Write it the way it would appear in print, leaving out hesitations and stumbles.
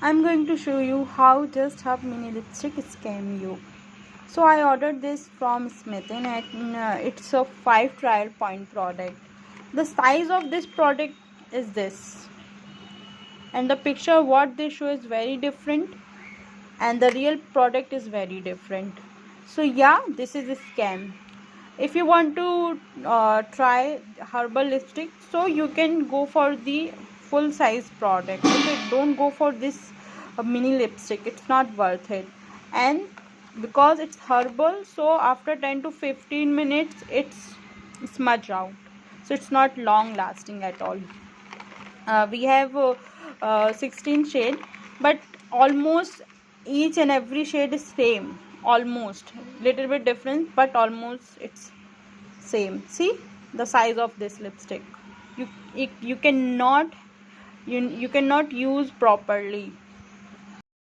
I'm going to show you how just Herb mini lipstick scam you. So I ordered this from Smith and it's a 5 trial point product. The size of this product is this, and the picture what they show is very different, and the real product is very different. So yeah, this is a scam. If you want to try herbal lipstick, so you can go for the full size product. Okay, don't go for this mini lipstick, it's not worth it. And because it's herbal, so after 10 to 15 minutes it's smudge out, so it's not long lasting at all. We have 16 shade, but almost each and every shade is same, almost little bit different, but almost it's same. See the size of this lipstick. You cannot use properly.